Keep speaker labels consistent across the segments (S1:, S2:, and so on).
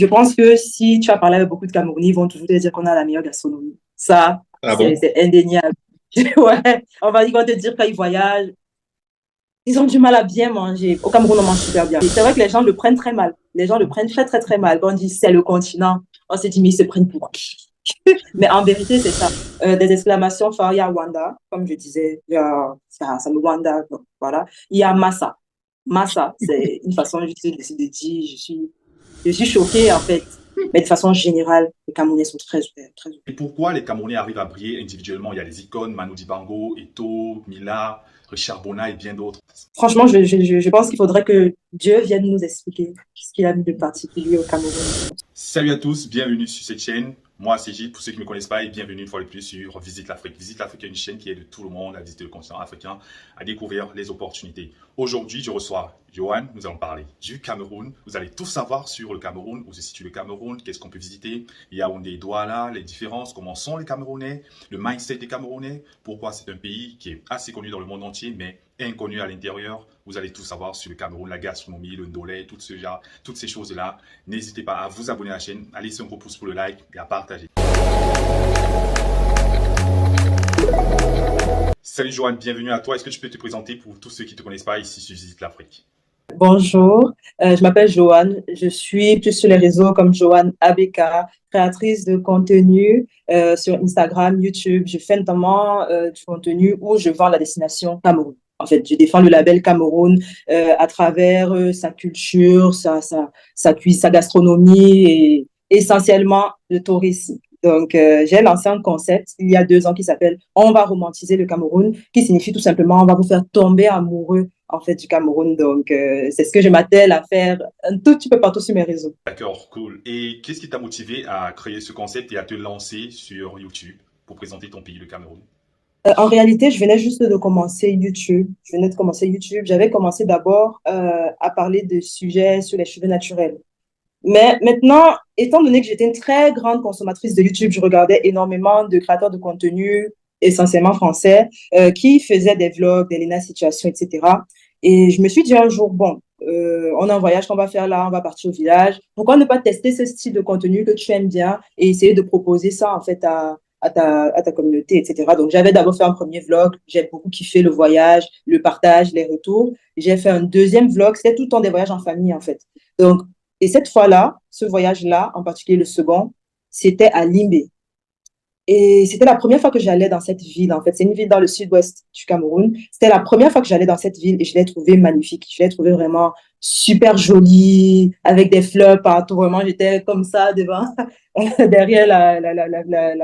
S1: Je pense que si tu as parlé avec beaucoup de Camerounais, ils vont toujours te dire qu'on a la meilleure gastronomie. Ça,
S2: Ah
S1: c'est
S2: bon?
S1: c'est indéniable. Ouais, ils vont te dire quand ils voyagent, ils ont du mal à bien manger. Au Cameroun, on mange super bien. C'est vrai que les gens le prennent très mal. Les gens le prennent très, très, très mal. Quand on dit c'est le continent, on se dit, mais ils se prennent pour qui? Mais en vérité, c'est ça. Des exclamations phares, il y a Wanda, comme je disais, il y a ça me Wanda, donc, voilà. Il y a Massa. Massa, c'est une façon juste de dire, je suis choquée, en fait. Mais de façon générale, les Camerounais sont très ouverts, très ouverts.
S2: Et pourquoi les Camerounais arrivent à briller individuellement? Il y a des icônes, Manu Dibango, Eto'o, Mila, Richard Bona et bien d'autres.
S1: Franchement, je pense qu'il faudrait que Dieu vienne nous expliquer ce qu'il a mis de particulier au Cameroun.
S2: Salut à tous, bienvenue sur cette chaîne. Moi, c'est Gilles, pour ceux qui ne me connaissent pas, et bienvenue une fois de plus sur Visite l'Afrique. Visite l'Afrique est une chaîne qui aide tout le monde à visiter le continent africain, à découvrir les opportunités. Aujourd'hui, je reçois Johan, nous allons parler du Cameroun. Vous allez tout savoir sur le Cameroun, où se situe le Cameroun, qu'est-ce qu'on peut visiter, Yaoundé, Douala, les différences, comment sont les Camerounais, le mindset des Camerounais, pourquoi c'est un pays qui est assez connu dans le monde entier, mais inconnu à l'intérieur. Vous allez tout savoir sur le Cameroun, la gastronomie, le ndolé, tout ce genre, toutes ces choses-là. N'hésitez pas à vous abonner à la chaîne, à laisser un gros pouce pour le like et à partager. Salut Joanne, bienvenue à toi. Est-ce que tu peux te présenter pour tous ceux qui ne te connaissent pas ici sur Visite l'Afrique?
S1: Bonjour, je m'appelle Joanne. Je suis plus sur les réseaux comme Joanne ABK, créatrice de contenu sur Instagram, YouTube. Je fais notamment du contenu où je vends la destination Cameroun. En fait, je défends le label Cameroun à travers sa culture, sa gastronomie et essentiellement le tourisme. Donc, j'ai lancé un concept il y a 2 ans qui s'appelle On va romantiser le Cameroun, qui signifie tout simplement on va vous faire tomber amoureux en fait du Cameroun. Donc, c'est ce que je m'attelle à faire un tout petit peu partout sur mes réseaux.
S2: D'accord, cool. Et qu'est-ce qui t'a motivé à créer ce concept et à te lancer sur YouTube pour présenter ton pays, le Cameroun?
S1: En réalité, je venais juste de commencer YouTube. Je venais de commencer YouTube. J'avais commencé d'abord à parler de sujets sur les cheveux naturels. Mais maintenant, étant donné que j'étais une très grande consommatrice de YouTube, je regardais énormément de créateurs de contenu, essentiellement français, qui faisaient des vlogs, des Lena Situation, etc. Et je me suis dit un jour, bon, on a un voyage qu'on va faire là, on va partir au village. Pourquoi ne pas tester ce style de contenu que tu aimes bien et essayer de proposer ça en fait à ta communauté, etc. Donc, j'avais d'abord fait un premier vlog. J'ai beaucoup kiffé le voyage, le partage, les retours. J'ai fait un deuxième vlog. C'était tout le temps des voyages en famille, en fait. Donc, et cette fois-là, ce voyage-là, en particulier le second, c'était à Limbe. Et c'était la première fois que j'allais dans cette ville, en fait. C'est une ville dans le sud-ouest du Cameroun. C'était la première fois que j'allais dans cette ville et je l'ai trouvée magnifique. Je l'ai trouvée vraiment super jolie, avec des fleurs partout. Vraiment, j'étais comme ça devant, derrière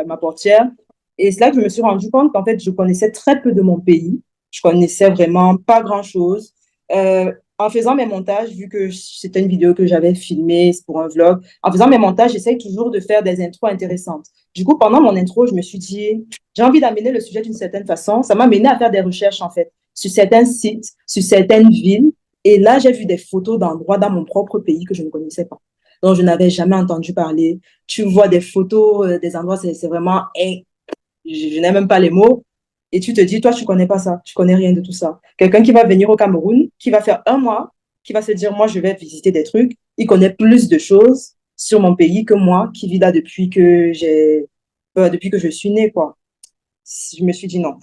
S1: ma portière. Et c'est là que je me suis rendu compte qu'en fait, je connaissais très peu de mon pays. Je connaissais vraiment pas grand-chose. En faisant mes montages, vu que c'était une vidéo que j'avais filmée pour un vlog, en faisant mes montages, j'essaye toujours de faire des intros intéressantes. Du coup, pendant mon intro, je me suis dit, j'ai envie d'amener le sujet d'une certaine façon. Ça m'a mené à faire des recherches, en fait, sur certains sites, sur certaines villes. Et là, j'ai vu des photos d'endroits dans mon propre pays que je ne connaissais pas, dont je n'avais jamais entendu parler. Tu vois des photos des endroits, c'est vraiment, je n'ai même pas les mots. Et tu te dis, toi, tu connais pas ça, tu connais rien de tout ça. Quelqu'un qui va venir au Cameroun, qui va faire un mois, qui va se dire, moi, je vais visiter des trucs, il connaît plus de choses sur mon pays que moi, qui vis là depuis que je suis née, quoi. Je me suis dit non.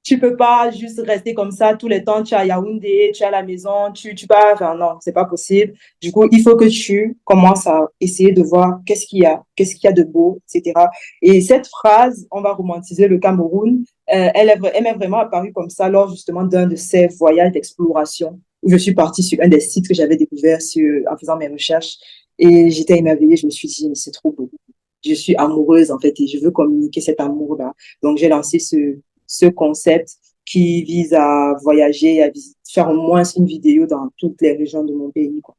S1: Tu peux pas juste rester comme ça tout le temps. Tu es à Yaoundé, tu es à la maison, tu pars. Enfin, non, c'est pas possible. Du coup, il faut que tu commences à essayer de voir qu'est-ce qu'il y a de beau, etc. Et cette phrase, on va romantiser le Cameroun, elle m'est vraiment apparue comme ça lors justement d'un de ces voyages d'exploration où je suis partie sur un des sites que j'avais découvert en faisant mes recherches. Et j'étais émerveillée. Je me suis dit, mais c'est trop beau. Je suis amoureuse, en fait, et je veux communiquer cet amour-là. Donc, j'ai lancé ce concept qui vise à voyager, à faire au moins une vidéo dans toutes les régions de mon pays, quoi.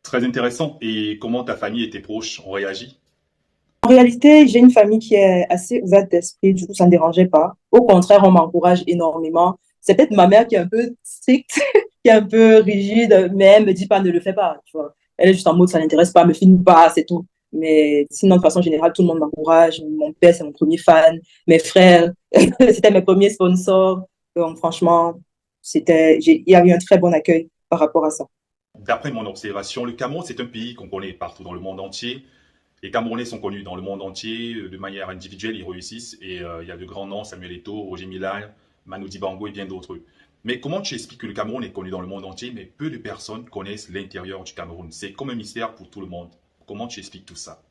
S2: Très intéressant. Et comment ta famille et tes proches ont réagi?
S1: En réalité, j'ai une famille qui est assez ouverte d'esprit, du coup, ça ne dérangeait pas. Au contraire, on m'encourage énormément. C'est peut-être ma mère qui est un peu stricte, qui est un peu rigide, mais elle me dit pas, ne le fais pas, tu vois. Elle est juste en mode, ça n'intéresse pas, me filme pas, c'est tout. Mais sinon, de façon générale, tout le monde m'encourage. Mon père, c'est mon premier fan. Mes frères, c'était mes premiers sponsors. Donc, franchement, il y a eu un très bon accueil par rapport à ça.
S2: D'après mon observation, le Cameroun, c'est un pays qu'on connaît partout dans le monde entier. Les Camerounais sont connus dans le monde entier de manière individuelle, ils réussissent. Et il y a de grands noms, Samuel Eto'o, Roger Milla, Manu Dibango et bien d'autres. Mais comment tu expliques que le Cameroun est connu dans le monde entier, mais peu de personnes connaissent l'intérieur du Cameroun? C'est comme un mystère pour tout le monde. Comment tu expliques tout ça?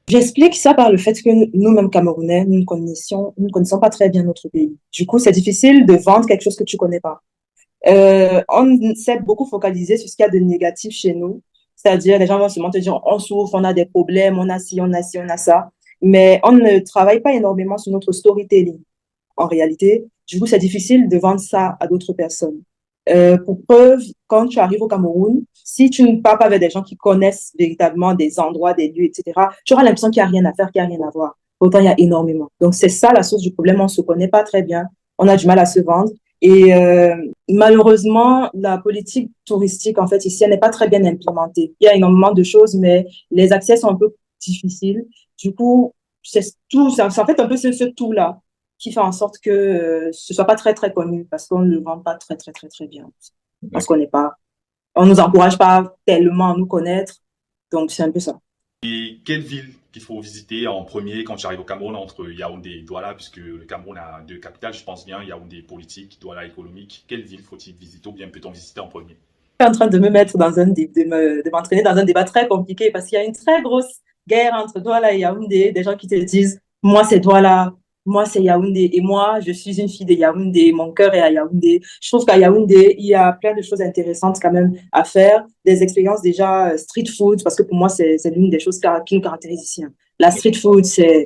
S1: J'explique ça par le fait que nous-mêmes Camerounais, nous ne connaissons pas très bien notre pays. Du coup, c'est difficile de vendre quelque chose que tu connais pas. On s'est beaucoup focalisé sur ce qu'il y a de négatif chez nous. C'est-à-dire, les gens vont seulement te dire, on souffre, on a des problèmes, on a ci, on a ci, on a ça. Mais on ne travaille pas énormément sur notre storytelling, en réalité. Du coup, c'est difficile de vendre ça à d'autres personnes. Pour preuve, quand tu arrives au Cameroun, si tu ne parles pas avec des gens qui connaissent véritablement des endroits, des lieux, etc., tu auras l'impression qu'il n'y a rien à faire, qu'il n'y a rien à voir. Pourtant, il y a énormément. Donc, c'est ça la source du problème. On ne se connaît pas très bien. On a du mal à se vendre. Et malheureusement, la politique touristique, en fait, ici, elle n'est pas très bien implémentée. Il y a énormément de choses, mais les accès sont un peu difficiles. Du coup, c'est tout, ça, en fait un peu ce tout-là qui fait en sorte que ce soit pas très, très connu parce qu'on ne le vend pas très, très, très, très bien. On se connaît pas. On nous encourage pas tellement à nous connaître. Donc, c'est un peu ça.
S2: Et quelle ville qu'il faut visiter en premier quand tu arrives au Cameroun entre Yaoundé et Douala, puisque le Cameroun a deux capitales, je pense bien, Yaoundé politique, Douala économique. Quelle ville faut-il visiter ou bien peut-on visiter en premier?
S1: Je suis en train de me mettre dans de m'entraîner dans un débat très compliqué parce qu'il y a une très grosse guerre entre Douala et Yaoundé. Des gens qui te disent, moi, c'est Douala, moi, c'est Yaoundé. Et moi, je suis une fille de Yaoundé. Mon cœur est à Yaoundé. Je trouve qu'à Yaoundé, il y a plein de choses intéressantes quand même à faire. Des expériences déjà street food, parce que pour moi, c'est l'une des choses qui nous caractérise ici, hein. La street food, c'est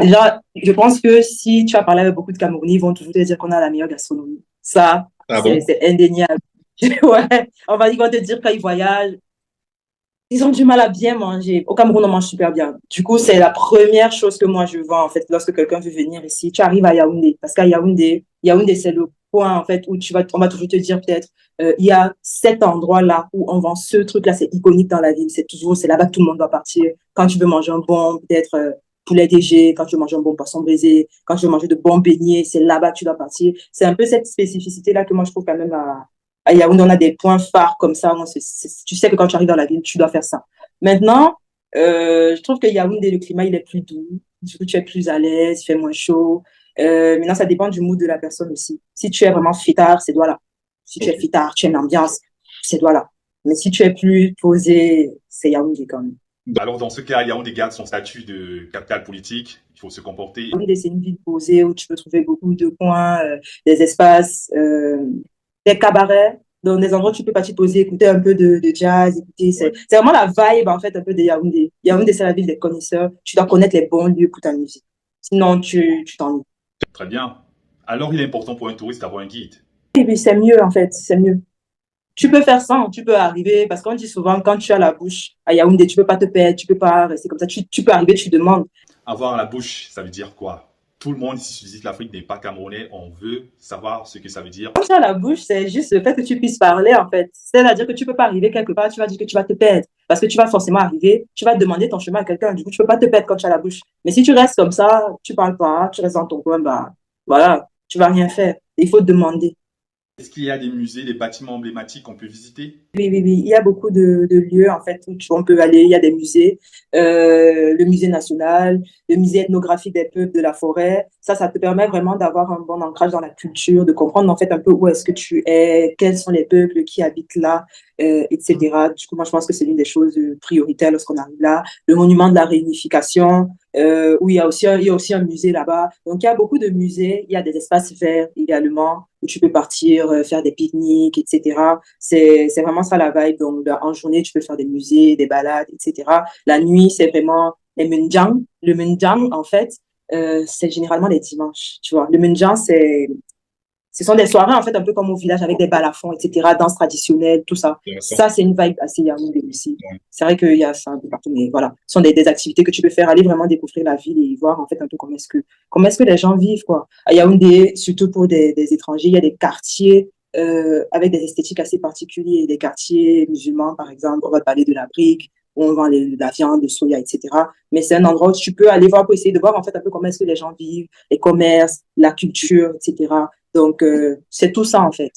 S1: déjà, je pense que si tu as parlé avec beaucoup de Camerounais, ils vont toujours te dire qu'on a la meilleure gastronomie. Ça,
S2: Ah bon?
S1: c'est indéniable. Ouais, ils vont te dire quand ils voyagent, ils ont du mal à bien manger. Au Cameroun, on mange super bien. Du coup, c'est la première chose que moi je vois en fait lorsque quelqu'un veut venir ici. Tu arrives à Yaoundé, parce qu'à Yaoundé, c'est le point en fait où on va toujours te dire peut-être, il y a cet endroit-là où on vend ce truc-là, c'est iconique dans la ville. C'est là-bas que tout le monde doit partir. Quand tu veux manger un bon, peut-être poulet DG, quand tu veux manger un bon poisson brisé, quand tu veux manger de bons beignets, c'est là-bas que tu dois partir. C'est un peu cette spécificité-là que moi je trouve quand même à Yaoundé, on a des points phares comme ça. Tu sais que quand tu arrives dans la ville, tu dois faire ça. Maintenant, je trouve que Yaoundé, le climat, il est plus doux. Du coup, tu es plus à l'aise, il fait moins chaud. Maintenant, ça dépend du mood de la personne aussi. Si tu es vraiment fêtard, c'est Douala. Si tu es fêtard, tu aimes l'ambiance, c'est Douala. Mais si tu es plus posé, c'est Yaoundé quand même.
S2: Alors dans ce cas, Yaoundé garde son statut de capitale politique, il faut se comporter.
S1: Yaoundé, c'est une ville posée où tu peux trouver beaucoup de coins, des espaces, des cabarets, dans des endroits où tu peux pas te poser, écouter un peu de jazz, écouter. C'est vraiment la vibe, en fait, un peu de Yaoundé. Yaoundé, c'est la ville des connaisseurs. Tu dois connaître les bons lieux pour ta musique. Sinon, tu t'ennuies.
S2: Très bien. Alors il est important pour un touriste d'avoir un guide.
S1: Et puis, c'est mieux, en fait, c'est mieux. Tu peux faire ça, hein, tu peux arriver, parce qu'on dit souvent, quand tu as la bouche à Yaoundé, tu peux pas te perdre, tu peux pas rester comme ça. Tu peux arriver, tu demandes.
S2: Avoir la bouche, ça veut dire quoi? Tout le monde ici qui visite l'Afrique n'est pas camerounais, on veut savoir ce que ça veut dire.
S1: Quand tu as la bouche, c'est juste le fait que tu puisses parler, en fait. C'est-à-dire que tu peux pas arriver quelque part, tu vas dire que tu vas te perdre. Parce que tu vas forcément arriver, tu vas demander ton chemin à quelqu'un. Du coup, tu peux pas te perdre quand tu as la bouche. Mais si tu restes comme ça, tu parles pas, tu restes dans ton coin, bah, voilà, tu vas rien faire. Il faut demander.
S2: Est-ce qu'il y a des musées, des bâtiments emblématiques qu'on peut visiter?
S1: Oui, oui, oui. Il y a beaucoup de lieux, en fait, où on peut aller. Il y a des musées, le musée national, le musée ethnographique des peuples de la forêt. Ça te permet vraiment d'avoir un bon ancrage dans la culture, de comprendre, en fait, un peu où est-ce que tu es, quels sont les peuples qui habitent là, etc. Du coup, moi, je pense que c'est l'une des choses prioritaires lorsqu'on arrive là. Le monument de la réunification, où il y a aussi un musée là-bas. Donc, il y a beaucoup de musées. Il y a des espaces verts également, où tu peux partir, faire des pique-niques, etc. C'est vraiment ça la vibe. Donc, en journée, tu peux faire des musées, des balades, etc. La nuit, c'est vraiment les Munjang. Le Munjang, en fait, c'est généralement les dimanches, tu vois. Le Munjang, ce sont des soirées, en fait, un peu comme au village avec des balafons, etc., danse traditionnelle, tout ça. Ça, c'est une vibe assez Yaoundé aussi. C'est vrai qu'il y a ça un peu partout, mais voilà. Ce sont des activités que tu peux faire, aller vraiment découvrir la ville et voir, en fait, un peu comment est-ce que les gens vivent, quoi. À Yaoundé, surtout pour des étrangers, il y a des quartiers avec des esthétiques assez particuliers, des quartiers musulmans, par exemple. On va te parler de la brique, où on vend la viande, le soya, etc. Mais c'est un endroit où tu peux aller voir pour essayer de voir, en fait, un peu comment est-ce que les gens vivent, les commerces, la culture, etc. Donc, c'est tout ça, en fait.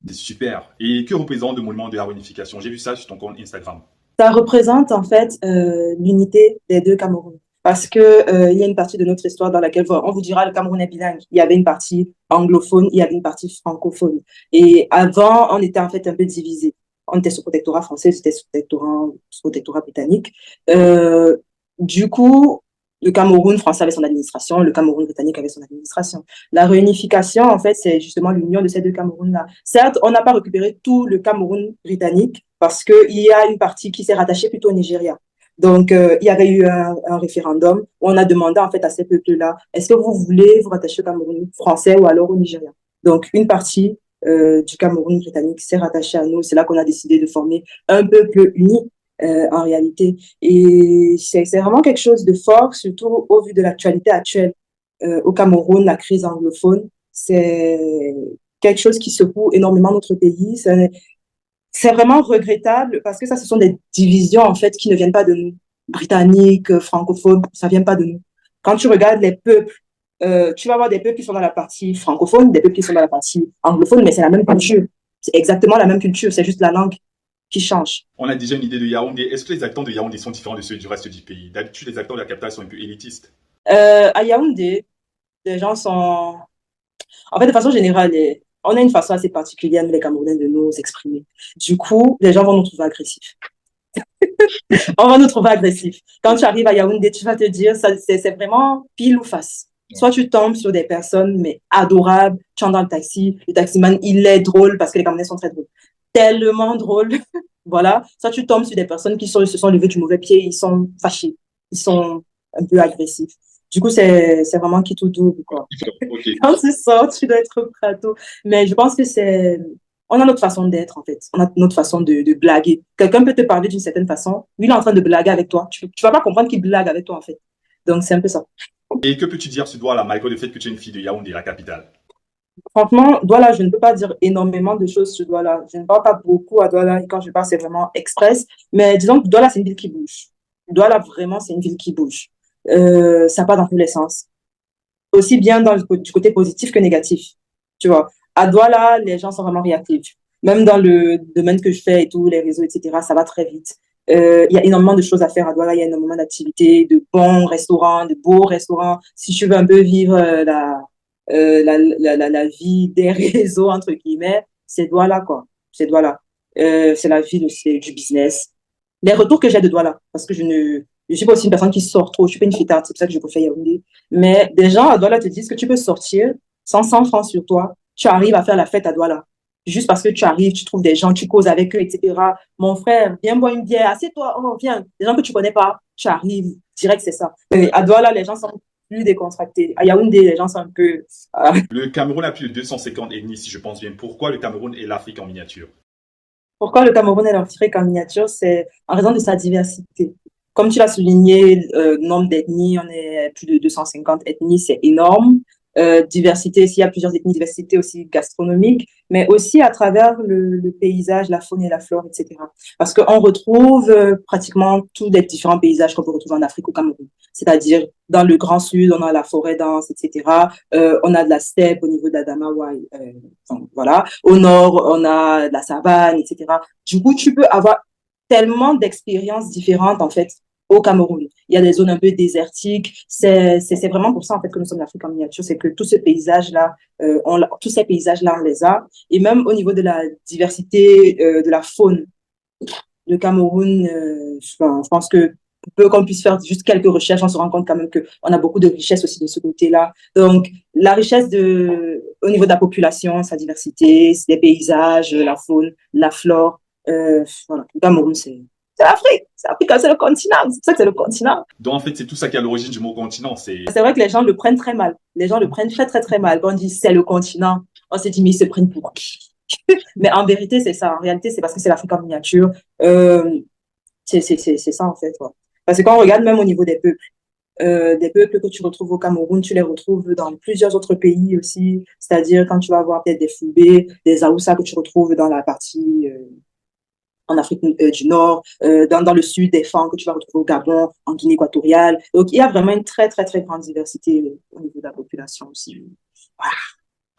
S2: C'est super. Et que représente le monument de la réunification? J'ai vu ça sur ton compte Instagram.
S1: Ça représente en fait l'unité des deux Cameroun. Parce que il y a une partie de notre histoire dans laquelle on vous dira le Cameroun est bilingue. Il y avait une partie anglophone, il y avait une partie francophone. Et avant, on était en fait un peu divisé. On était sous protectorat français, c'était sous protectorat britannique. Euh, du coup, le Cameroun français avait son administration, le Cameroun britannique avait son administration. La réunification, en fait, c'est justement l'union de ces deux Camerouns-là. Certes, on n'a pas récupéré tout le Cameroun britannique parce qu'il y a une partie qui s'est rattachée plutôt au Nigeria. Donc, il y avait eu un référendum où on a demandé en fait à ces peuples-là, est-ce que vous voulez vous rattacher au Cameroun français ou alors au Nigeria? Donc, une partie du Cameroun britannique s'est rattachée à nous. C'est là qu'on a décidé de former un peuple uni en réalité. Et c'est vraiment quelque chose de fort, surtout au vu de l'actualité actuelle. Au Cameroun, la crise anglophone, c'est quelque chose qui secoue énormément notre pays. C'est vraiment regrettable parce que ça, ce sont des divisions en fait qui ne viennent pas de nous. Britanniques, francophones, ça vient pas de nous. Quand tu regardes les peuples, tu vas avoir des peuples qui sont dans la partie francophone, des peuples qui sont dans la partie anglophone, mais c'est la même culture. C'est exactement la même culture, c'est juste la langue qui change.
S2: On a déjà une idée de Yaoundé. Est-ce que les accents de Yaoundé sont différents de ceux du reste du pays? D'habitude, les accents de la capitale sont un peu élitistes.
S1: À Yaoundé, les gens sont... En fait, de façon générale, on a une façon assez particulière, nous, les Camerounais, de nous exprimer. Du coup, les gens vont nous trouver agressifs. On va nous trouver agressifs. Quand tu arrives à Yaoundé, tu vas te dire, c'est vraiment pile ou face. Soit tu tombes sur des personnes, mais adorables, tu entres dans le taxi, le taximan, il est drôle parce que les Camerounais sont très drôles. Tellement drôle. Voilà. Soit tu tombes sur des personnes qui se sont levées du mauvais pied, ils sont fâchés. Ils sont un peu agressifs. Du coup, c'est vraiment qui tout double, quoi.
S2: Ok.
S1: Quand tu sors, tu dois être prêt à tout. Mais je pense que c'est... On a notre façon d'être, en fait. On a notre façon de blaguer. Quelqu'un peut te parler d'une certaine façon. Lui, il est en train de blaguer avec toi. Tu vas pas comprendre qu'il blague avec toi, en fait. Donc, c'est un peu ça.
S2: Et que peux-tu dire sur Douala, malgré le fait que tu es une fille de Yaoundé, la capitale?
S1: Franchement, Douala, je ne peux pas dire énormément de choses sur Douala. Je ne parle pas beaucoup à Douala. Et quand je parle, c'est vraiment express. Mais disons que Douala, c'est une ville qui bouge. Douala, vraiment, c'est une ville qui bouge. Ça part dans tous les sens. Aussi bien du côté positif que négatif. Tu vois, à Douala, les gens sont vraiment réactifs. Même dans le domaine que je fais et tout, les réseaux, etc., ça va très vite. Il y a énormément de choses à faire à Douala, il y a énormément d'activités, de bons restaurants, de beaux restaurants. Si tu veux un peu vivre la vie des réseaux, entre guillemets, c'est Douala, quoi. C'est Douala. C'est la ville aussi du business. Les retours que j'ai de Douala, parce que je suis pas aussi une personne qui sort trop, je suis pas une fêtarde, c'est pour ça que je préfère Yaoundé. Mais des gens à Douala te disent que tu peux sortir sans 100 francs sur toi, tu arrives à faire la fête à Douala. Juste parce que tu arrives, tu trouves des gens, tu causes avec eux, etc. Mon frère, viens boire une bière, assieds-toi, oh, viens. Des gens que tu connais pas, tu arrives, direct, c'est ça. Mais à Douala, les gens sont plus décontractés. À Yaoundé, les gens sont un peu...
S2: Le Cameroun a plus de 250 ethnies, si je pense bien. Pourquoi le Cameroun est l'Afrique en miniature?
S1: Pourquoi le Cameroun est l'Afrique en miniature? C'est en raison de sa diversité. Comme tu l'as souligné, nombre d'ethnies, on est plus de 250 ethnies, c'est énorme. Diversité, s'il y a plusieurs ethnies, diversité aussi gastronomique, mais aussi à travers le paysage, la faune et la flore, etc. Parce qu'on retrouve pratiquement tous les différents paysages qu'on peut retrouver en Afrique au Cameroun. C'est-à-dire, dans le Grand Sud, on a la forêt dense, etc. On a de la steppe au niveau d'Adamawa, enfin, voilà. Au nord, on a de la savane, etc. Du coup, tu peux avoir tellement d'expériences différentes, en fait, au Cameroun. Il y a des zones un peu désertiques. C'est vraiment pour ça, en fait, que nous sommes l'Afrique en miniature. C'est que tous ces paysages-là, tous ces paysages-là, on les a. Et même au niveau de la diversité de la faune, le Cameroun, je pense que peu qu'on puisse faire juste quelques recherches, on se rend compte quand même qu'on a beaucoup de richesses aussi de ce côté-là. Donc, la richesse au niveau de la population, sa diversité, les paysages, la faune, la flore, voilà. Le Cameroun, c'est l'Afrique. C'est l'Afrique, c'est le continent. C'est pour ça que c'est le continent.
S2: Donc, en fait, c'est tout ça qui est à l'origine du mot continent. C'est
S1: C'est vrai que les gens le prennent très mal. Les gens le prennent très, très, très mal. Quand on dit c'est le continent, on se dit, mais ils se prennent pour qui? Mais en vérité, c'est ça. En réalité, c'est parce que c'est l'Afrique en miniature. C'est ça, en fait. Ouais. Parce que quand on regarde même au niveau des peuples que tu retrouves au Cameroun, tu les retrouves dans plusieurs autres pays aussi. C'est-à-dire quand tu vas avoir peut-être des Foubés, des Aoussa que tu retrouves dans la partie en Afrique du Nord, dans le sud, des Fans que tu vas retrouver au Gabon, en Guinée équatoriale. Donc, il y a vraiment une très, très, très grande diversité au niveau de la population aussi. Voilà.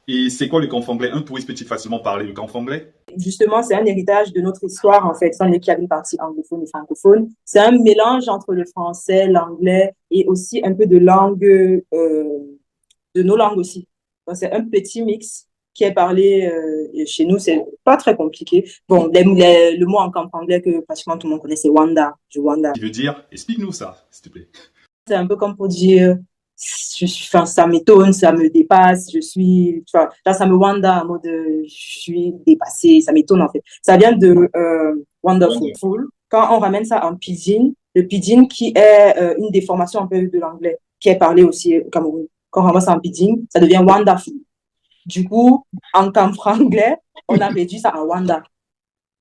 S2: Et c'est quoi le Kanfanglais? Un touriste peut-il facilement parler le Kanfanglais?
S1: Justement, c'est un héritage de notre histoire, en fait, étant donné qu'il y a une partie anglophone et francophone. C'est un mélange entre le français, l'anglais et aussi un peu de langue, de nos langues aussi. Donc, c'est un petit mix qui est parlé chez nous. C'est pas très compliqué. Bon, le mot en camp anglais que pratiquement tout le monde connaît, c'est Wanda, du Wanda.
S2: Qui veut dire, explique-nous ça, s'il te plaît.
S1: C'est un peu comme pour dire, enfin, ça m'étonne, ça me dépasse, je suis, tu vois, là, ça me wanda en mode, je suis dépassée, ça m'étonne en fait. Ça vient de wonderful. Quand on ramène ça en pidgin, le pidgin qui est une déformation un peu de l'anglais, qui est parlé aussi au Cameroun. Quand on ramène ça en pidgin, ça devient wonderful. Du coup, en franglais, on a réduit ça à wanda,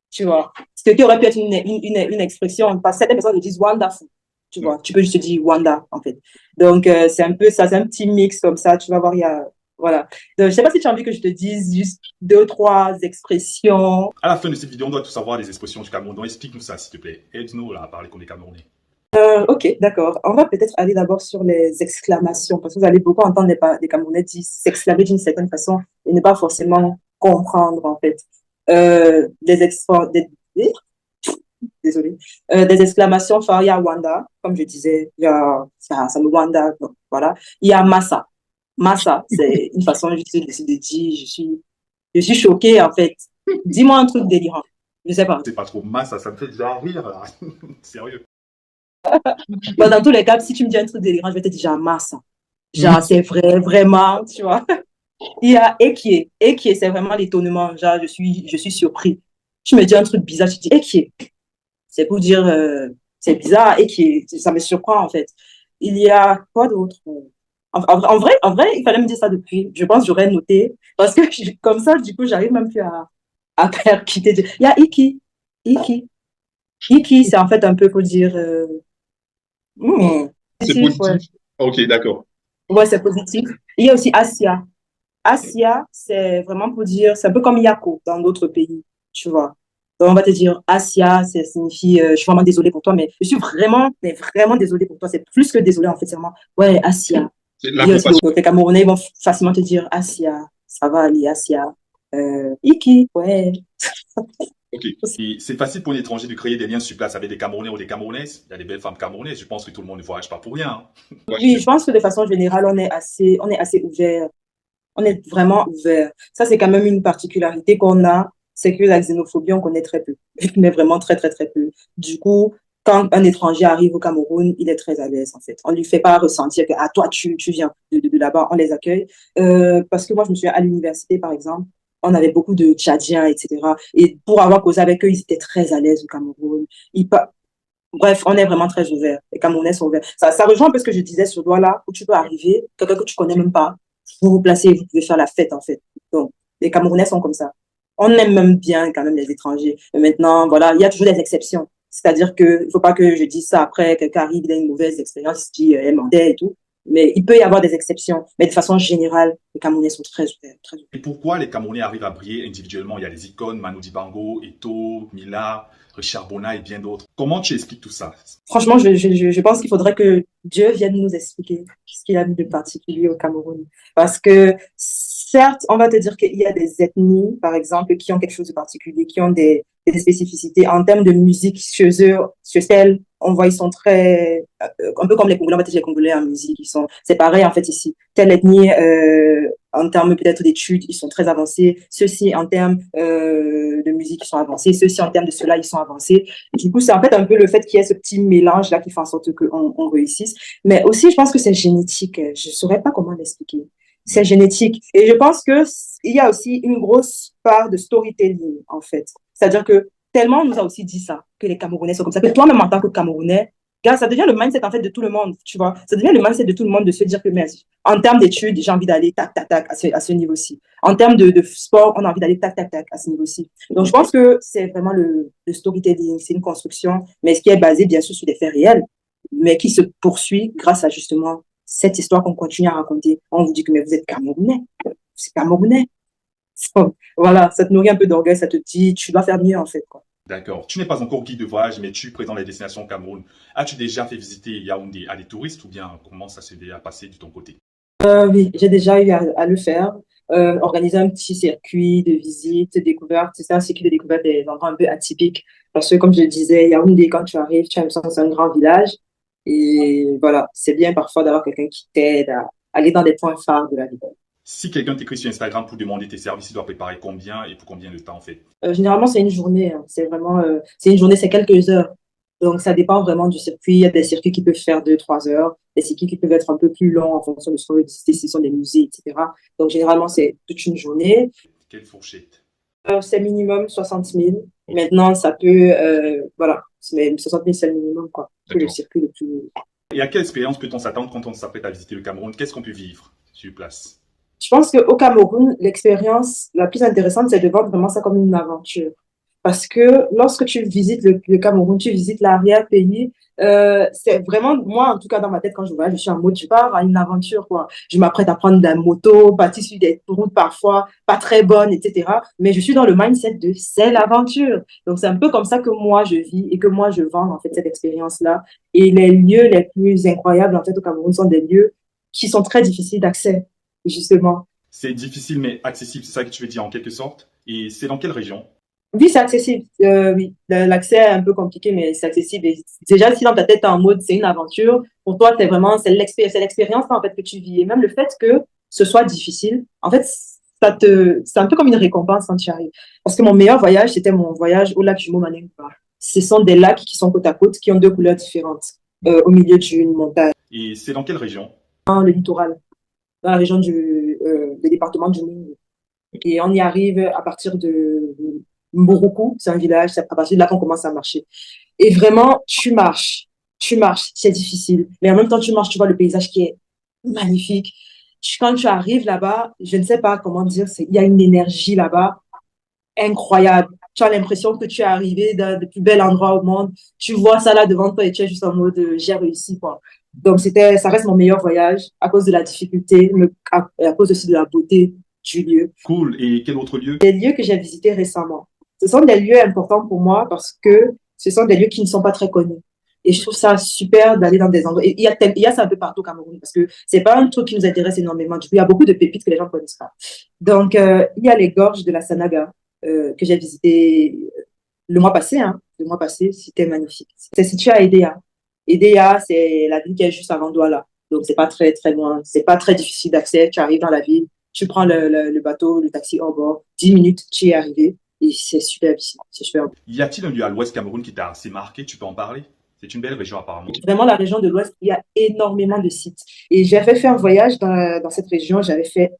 S1: tu vois. Ce qui aurait pu être une expression, parce que certaines personnes disent wonderful. Tu vois, tu peux juste dire Wanda, en fait. Donc, c'est un peu ça, c'est un petit mix comme ça. Tu vas voir, il y a. Voilà. Donc, je sais pas si tu as envie que je te dise juste deux, trois expressions.
S2: À la fin de cette vidéo, on doit tout savoir des expressions du Cameroun. Donc, explique-nous ça, s'il te plaît. Aide-nous là à parler qu'on est Camerounais.
S1: Ok, d'accord. On va peut-être aller d'abord sur les exclamations, parce que vous allez beaucoup entendre les Camerounais dire s'exclamer d'une certaine façon et ne pas forcément comprendre, en fait. Des extra, désolée, des exclamations, enfin, il y a Wanda, comme je disais, il y a ça me Wanda, donc, voilà. Il y a Massa. Massa, c'est une façon juste de dire, je suis choquée, en fait. Dis-moi un truc délirant. Je sais pas.
S2: C'est pas trop masse, ça me fait déjà rire là. Sérieux.
S1: Bon, dans tous les cas, si tu me dis un truc délirant, je vais te dire genre Massa. Genre, c'est vrai, vraiment, tu vois. Il y a Ekie. Ekie, c'est vraiment l'étonnement. Genre, je suis surpris. Tu me dis un truc bizarre, tu dis Ekie. C'est pour dire, c'est bizarre et ça me surprend en fait. Il y a quoi d'autre? En vrai, il fallait me dire ça depuis. Je pense que j'aurais noté. Parce que comme ça, du coup, j'arrive même plus à percuter. Il y a Iki. Iki. Iki, c'est en fait un peu pour dire.
S2: C'est
S1: Positif, ouais.
S2: positif. Ok, d'accord.
S1: Ouais, c'est positif. Il y a aussi Asia. Asia, c'est vraiment pour dire. C'est un peu comme Yako dans d'autres pays, tu vois. Donc, on va te dire Asia, ça signifie je suis vraiment désolée pour toi, mais je suis vraiment, mais vraiment désolée pour toi. C'est plus que désolée, en fait, c'est vraiment ouais, Asia.
S2: C'est
S1: Il y a aussi
S2: l'approbation.
S1: les Camerounais, ils vont facilement te dire Asia, ça va aller, Asia. Iki, ouais.
S2: Ok. Et c'est facile pour un étranger de créer des liens sur place avec des Camerounais ou des Camerounaises. Il y a des belles femmes camerounaises. Je pense que tout le monde ne voyage pas pour rien, hein.
S1: Oui, je pense que de façon générale, on est assez ouvert. On est vraiment ouvert. Ça, c'est quand même une particularité qu'on a, c'est que la xénophobie, on connaît très peu, mais vraiment très, très, très peu. Du coup, quand un étranger arrive au Cameroun, il est très à l'aise, en fait. On ne lui fait pas ressentir que, ah, toi, tu viens de là-bas, on les accueille. Parce que moi, je me souviens à l'université, par exemple, on avait beaucoup de Tchadiens, etc. Et pour avoir causé avec eux, ils étaient très à l'aise au Cameroun. Bref, on est vraiment très ouvert. Les Camerounais sont ouverts. Ça rejoint un peu ce que je disais sur Douala, où tu peux arriver, quelqu'un que tu connais même pas, vous vous placez et vous pouvez faire la fête, en fait. Donc, les Camerounais sont comme ça. On aime même bien quand même les étrangers. Mais maintenant, voilà, il y a toujours des exceptions. C'est-à-dire que il faut pas que je dise ça après, quelqu'un arrive, il a une mauvaise expérience, il dit, elle mentait et tout. Mais il peut y avoir des exceptions. Mais de façon générale, les Camerounais sont très ouverts, très ouverts.
S2: Et pourquoi les Camerounais arrivent à briller individuellement? Il y a des icônes, Manu Dibango, Eto'o, Mila, Richard Bona et bien d'autres. Comment tu expliques tout ça?
S1: Franchement, je pense qu'il faudrait que Dieu vienne nous expliquer ce qu'il a mis de particulier au Cameroun. Parce que, certes, on va te dire qu'il y a des ethnies, par exemple, qui ont quelque chose de particulier, qui ont des spécificités. En termes de musique, chez eux, chez elles, on voit, ils sont très, un peu comme les Congolais, on va te dire les Congolais en musique, c'est pareil, en fait, ici. Telle ethnie, en termes peut-être d'études, ils sont très avancés. Ceux-ci, en termes de musique, ils sont avancés. Ceux-ci, en termes de cela, ils sont avancés. Du coup, c'est en fait un peu le fait qu'il y ait ce petit mélange-là qui fait en sorte qu'on réussisse. Mais aussi, je pense que c'est génétique. Je ne saurais pas comment l'expliquer. C'est génétique. Et je pense qu'il y a aussi une grosse part de storytelling, en fait. C'est-à-dire que tellement on nous a aussi dit ça, que les Camerounais sont comme ça, que toi-même en tant que Camerounais, gars, ça devient le mindset en fait de tout le monde, tu vois. Ça devient le mindset de tout le monde de se dire que, mais en termes d'études, j'ai envie d'aller tac, tac, tac à ce niveau-ci. En termes de sport, on a envie d'aller tac, tac, tac à ce niveau-ci. Donc, je pense que c'est vraiment le storytelling, c'est une construction, mais ce qui est basé bien sûr sur des faits réels, mais qui se poursuit grâce à justement cette histoire qu'on continue à raconter. On vous dit que mais vous êtes Camerounais, c'est Camerounais. Voilà, ça te nourrit un peu d'orgueil, ça te dit tu vas faire mieux en fait, quoi.
S2: D'accord. Tu n'es pas encore guide de voyage, mais tu présentes les destinations au Cameroun. As-tu déjà fait visiter Yaoundé à des touristes ou bien comment ça s'est déjà passé de ton côté?
S1: Oui, j'ai déjà eu à le faire. organiser un petit circuit de visite, découverte. C'est un circuit de découverte des endroits un peu atypiques. Parce que, comme je le disais, Yaoundé, quand tu arrives, tu as l'impression que c'est un grand village. Et voilà, c'est bien parfois d'avoir quelqu'un qui t'aide à aller dans des points phares de la ville.
S2: Si quelqu'un t'écrit sur Instagram pour demander tes services, il doit préparer combien et pour combien de temps en fait?
S1: Généralement, c'est une journée. Hein. C'est vraiment, c'est une journée, c'est quelques heures. Donc, ça dépend vraiment du circuit. Il y a des circuits qui peuvent faire 2, 3 heures, des circuits qui peuvent être un peu plus longs en fonction de ce qu'on veut visiter, si ce sont des musées, etc. Donc, généralement, c'est toute une journée.
S2: Quelle fourchette?
S1: C'est minimum 60 000.
S2: Ok,
S1: Maintenant, ça peut, voilà, mais 60 000, c'est le minimum, quoi. C'est le
S2: d'accord.
S1: circuit le plus.
S2: Et à quelle expérience peut-on s'attendre quand on s'apprête à visiter le Cameroun? Qu'est-ce qu'on peut vivre sur place?
S1: Je pense qu'au Cameroun, l'expérience la plus intéressante, c'est de voir vraiment ça comme une aventure. Parce que lorsque tu visites le Cameroun, tu visites l'arrière-pays, c'est vraiment, moi, en tout cas, dans ma tête, quand je voyage, je suis en mode, je pars à une aventure, quoi. Je m'apprête à prendre de la moto, partir sur des routes parfois pas très bonnes, etc. Mais je suis dans le mindset de c'est l'aventure. Donc, c'est un peu comme ça que moi, je vis et que moi, je vends, en fait, cette expérience-là. Et les lieux les plus incroyables, en fait, au Cameroun, sont des lieux qui sont très difficiles d'accès, justement.
S2: C'est difficile mais accessible, c'est ça que tu veux dire en quelque sorte. Et c'est dans quelle région?
S1: Oui, c'est accessible. Oui, l'accès est un peu compliqué, mais c'est accessible. Et déjà, si dans ta tête, t'es en mode, c'est une aventure, pour toi, c'est l'expérience, en fait, que tu vis. Et même le fait que ce soit difficile, en fait, c'est un peu comme une récompense quand tu arrives. Parce que mon meilleur voyage, c'était mon voyage au lac Jumo-Manenga. Ce sont des lacs qui sont côte à côte, qui ont deux couleurs différentes, au milieu d'une montagne,
S2: Et c'est dans quelle région?
S1: dans le littoral, dans la région du département du Mingo. Et on y arrive à partir de Mboroku, c'est un village, c'est à partir de là qu'on commence à marcher. Et vraiment, tu marches, c'est difficile. Mais en même temps, tu marches, tu vois le paysage qui est magnifique. Quand tu arrives là-bas, je ne sais pas comment dire, il y a une énergie là-bas incroyable. Tu as l'impression que tu es arrivé dans le plus bel endroit au monde. Tu vois ça là devant toi et tu es juste en mode j'ai réussi, quoi. Donc, ça reste mon meilleur voyage à cause de la difficulté, à cause aussi de la beauté du lieu.
S2: Cool. Et quel autre lieu?
S1: Les lieux que j'ai visités récemment, ce sont des lieux importants pour moi parce que ce sont des lieux qui ne sont pas très connus. Et je trouve ça super d'aller dans des endroits. Et il y a ça un peu partout au Cameroun parce que c'est pas un truc qui nous intéresse énormément. Du coup, il y a beaucoup de pépites que les gens ne connaissent pas. Donc, il y a les gorges de la Sanaga que j'ai visité le mois passé. Hein. Le mois passé, c'était magnifique. C'est situé à Edea. Edea, c'est la ville qui est juste avant Douala. Donc, c'est pas très, très loin. C'est pas très difficile d'accès. Tu arrives dans la ville, tu prends le bateau, le taxi hors bord. 10 minutes, tu y es arrivé. Et c'est superbe ici. C'est superbe.
S2: Y a-t-il un lieu à l'ouest Cameroun qui t'a assez marqué? Tu peux en parler? C'est une belle région apparemment.
S1: Vraiment, la région de l'Ouest, il y a énormément de sites. Et j'avais fait un voyage dans cette région. J'avais fait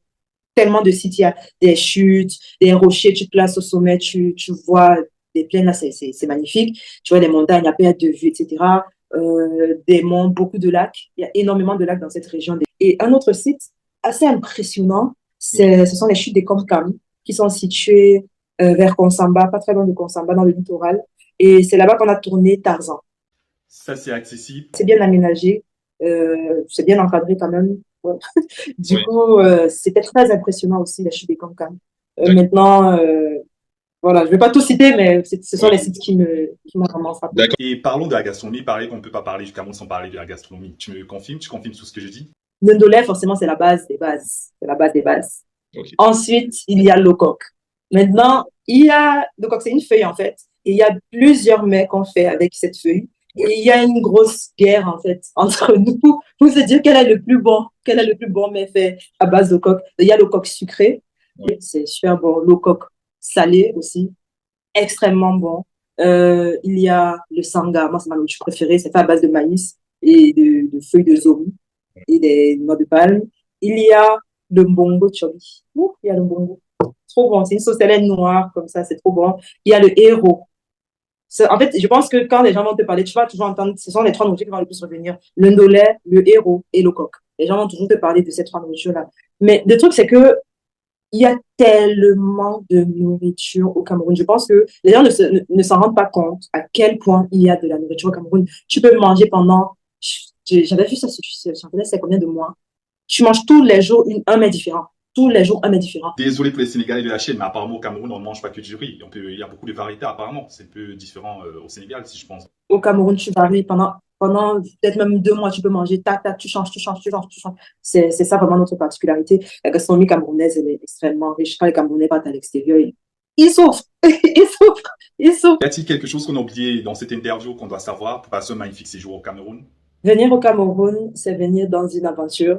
S1: tellement de sites. Il y a des chutes, des rochers. Tu te places au sommet, tu vois des plaines. Là, c'est magnifique. Tu vois des montagnes à perte de vue, etc. Des monts, beaucoup de lacs. Il y a énormément de lacs dans cette région. Et un autre site assez impressionnant, ce sont les chutes des Comcam qui sont situées vers Konsamba, pas très loin de Konsamba, dans le littoral. Et c'est là-bas qu'on a tourné Tarzan.
S2: Ça, c'est accessible.
S1: C'est bien aménagé, c'est bien encadré quand même. Ouais. Du
S2: Oui.
S1: coup, c'était très impressionnant aussi, la chute des Cancans. Maintenant, voilà, je ne vais pas tout citer, mais ce sont les sites qui m'ont vraiment frappé.
S2: D'accord. Et parlons de la gastronomie. Pareil qu'on ne peut pas parler du Cameroun sans parler de la gastronomie. Tu me confirmes? Tu confirmes tout ce que je dis?
S1: Le ndolé, forcément, c'est la base des bases. C'est la base des bases.
S2: Ok.
S1: Ensuite, il y a le coq. Maintenant, le coq, c'est une feuille en fait. Et il y a plusieurs mets qu'on fait avec cette feuille. Et il y a une grosse guerre en fait entre nous pour se dire quel est le plus bon mets fait à base de coq. Il y a le coq sucré, c'est super bon. Le coq salé aussi, extrêmement bon. Il y a le sanga, moi c'est ma nourriture préférée, c'est fait à base de maïs et de feuilles de zomi et des noix de palme. Il y a le mbongo chobi. Il y a le mbongo. Trop bon. C'est une sauce hélène noire, comme ça, c'est trop bon. Il y a le héros. En fait, je pense que quand les gens vont te parler, tu vas toujours entendre, ce sont les trois nourritures qui vont le plus revenir. Le ndolé, le héros et le coq. Les gens vont toujours te parler de ces trois nourritures-là. Mais le truc, c'est que il y a tellement de nourriture au Cameroun. Je pense que les gens ne s'en rendent pas compte à quel point il y a de la nourriture au Cameroun. Tu peux manger pendant, j'avais vu ça sur Internet, c'est combien de mois? Tu manges tous les jours un mets différent. Tous les jours un mets différent.
S2: Désolé pour les Sénégalais de la chaîne, mais apparemment au Cameroun, on ne mange pas que du riz. Il y a beaucoup de variétés apparemment. C'est un peu différent au Sénégal, si je pense.
S1: Au Cameroun, tu varies pendant peut-être même 2 mois, tu peux manger, tac, tac, tu changes, tu changes, tu changes, tu changes. C'est ça vraiment notre particularité. La gastronomie camerounaise, elle est extrêmement riche. Quand les Camerounais partent à l'extérieur, ils souffrent, ils souffrent, ils souffrent.
S2: Y a-t-il quelque chose qu'on a oublié dans cette interview qu'on doit savoir pour passer un magnifique séjour au Cameroun?
S1: Venir au Cameroun, c'est venir dans une aventure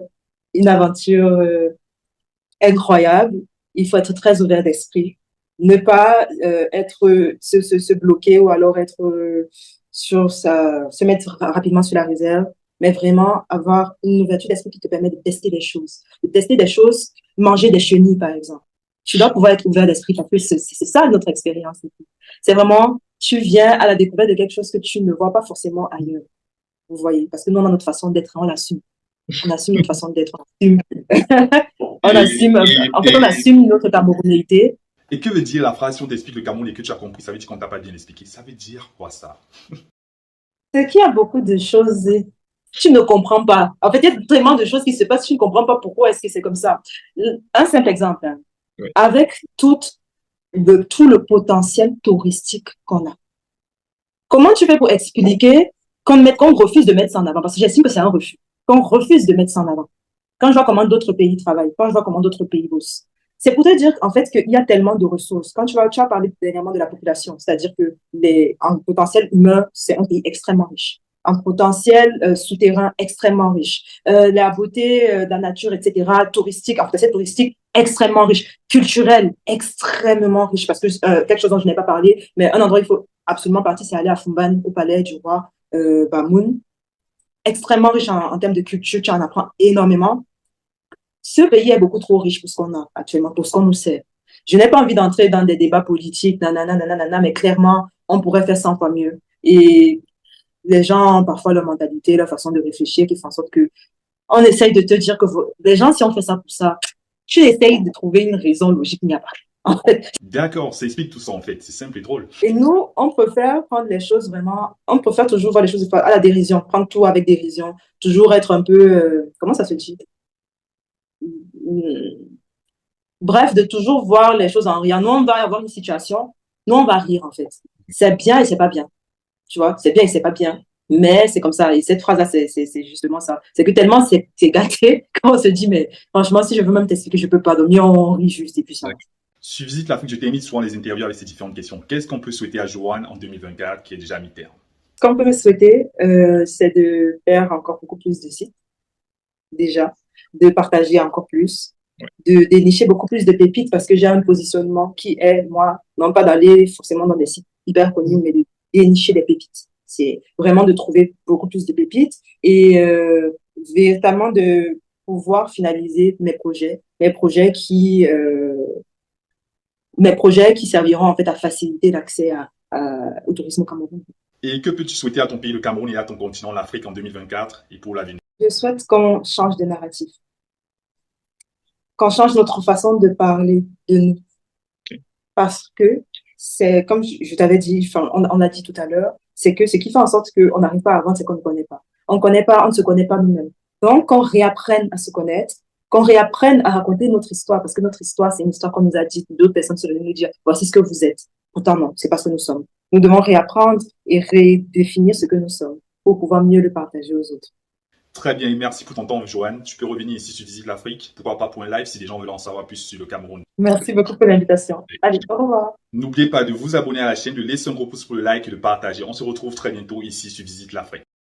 S1: incroyable. Il faut être très ouvert d'esprit. Ne pas se bloquer ou alors être se mettre rapidement sur la réserve, mais vraiment avoir une ouverture d'esprit qui te permet de tester des choses. De tester des choses, manger des chenilles, par exemple. Tu dois pouvoir être ouvert d'esprit parce que c'est ça notre expérience. C'est vraiment, tu viens à la découverte de quelque chose que tu ne vois pas forcément ailleurs. Vous voyez, parce que nous, on a notre façon d'être, on l'assume. On assume notre façon d'être, on assume. On
S2: Et,
S1: assume,
S2: et,
S1: en fait, on
S2: et,
S1: assume notre camerounalité.
S2: et que veut dire la phrase si on t'explique le Cameroun et que tu as compris? Ça veut dire qu'on t'a pas bien expliqué. Ça veut dire quoi ça?
S1: C'est qu'il y a beaucoup de choses que tu ne comprends pas. En fait, il y a tellement de choses qui se passent, tu ne comprends pas pourquoi est-ce que c'est comme ça. Un simple exemple, hein.
S2: Oui.
S1: Avec tout le potentiel touristique qu'on a. Comment tu fais pour expliquer qu'on refuse de mettre ça en avant? Parce que j'estime que c'est un refus. Qu'on refuse de mettre ça en avant. Quand je vois comment d'autres pays travaillent, quand je vois comment d'autres pays bossent. C'est pour te dire en fait qu'il y a tellement de ressources. Quand tu as parlé dernièrement de la population, c'est-à-dire que en potentiel humain, c'est un pays extrêmement riche. En potentiel souterrain extrêmement riche. La beauté de la nature, etc., touristique, en potentiel touristique extrêmement riche. Culturel extrêmement riche. Parce que quelque chose dont je n'ai pas parlé, mais un endroit où il faut absolument partir, c'est aller à Fumban, au palais du roi Bamoun. Extrêmement riche en termes de culture, tu en apprends énormément. Ce pays est beaucoup trop riche pour ce qu'on a actuellement, pour ce qu'on nous sert. Je n'ai pas envie d'entrer dans des débats politiques, nanana, nanana, mais clairement, on pourrait faire 100 fois mieux. Et les gens ont parfois leur mentalité, leur façon de réfléchir qui font en sorte que on essaye de te dire que les gens, si on fait ça pour ça, tu essayes de trouver une raison logique, il n'y a pas. En fait.
S2: D'accord, ça explique tout ça en fait. C'est simple et drôle.
S1: Et nous, on préfère prendre les choses vraiment, on préfère toujours voir les choses à la dérision, prendre tout avec dérision, toujours être un peu, comment ça se dit? Bref, de toujours voir les choses en riant. Nous, on va avoir une situation, nous, on va rire, en fait. C'est bien et c'est pas bien. Tu vois, c'est bien et c'est pas bien. Mais c'est comme ça. Et cette phrase-là, c'est justement ça. C'est que tellement c'est gâté qu'on se dit, mais franchement, si je veux même t'expliquer, je peux pas. Donc, on rit juste et puis ça.
S2: Si tu visites l'Afrique, je t'invite souvent les interviews avec ces différentes questions. Qu'est-ce qu'on peut souhaiter à Joanne en 2024 qui est déjà à mi-terme?
S1: Ce qu'on peut me souhaiter, c'est de faire encore beaucoup plus de sites, déjà, de partager encore plus, de dénicher beaucoup plus de pépites parce que j'ai un positionnement qui est, moi, non pas d'aller forcément dans des sites hyper connus, mais de dénicher des pépites. C'est vraiment de trouver beaucoup plus de pépites et véritablement de pouvoir finaliser mes projets qui serviront en fait à faciliter l'accès au tourisme au Cameroun.
S2: Et que peux-tu souhaiter à ton pays, le Cameroun, et à ton continent, l'Afrique, en 2024 et pour l'avenir?
S1: Je souhaite qu'on change de narratif, qu'on change notre façon de parler de nous. Parce que c'est, comme je t'avais dit, enfin, on a dit tout à l'heure, c'est que ce qui fait en sorte qu'on n'arrive pas à vendre, c'est qu'on ne connaît pas. On ne connaît pas, on ne se connaît pas nous-mêmes. Donc, qu'on réapprenne à se connaître, qu'on réapprenne à raconter notre histoire, parce que notre histoire, c'est une histoire qu'on nous a dit, d'autres personnes sont venues nous dire, voici ce que vous êtes. Pourtant, non, c'est pas ce que nous sommes. Nous devons réapprendre et redéfinir ce que nous sommes pour pouvoir mieux le partager aux autres.
S2: Très bien, merci pour ton temps, Joanne. Tu peux revenir ici si tu visites l'Afrique. Pourquoi pas pour un live si les gens veulent en savoir plus sur le Cameroun.
S1: Merci beaucoup pour l'invitation. Allez, au revoir.
S2: N'oubliez pas de vous abonner à la chaîne, de laisser un gros pouce pour le like et de partager. On se retrouve très bientôt ici sur Visite l'Afrique.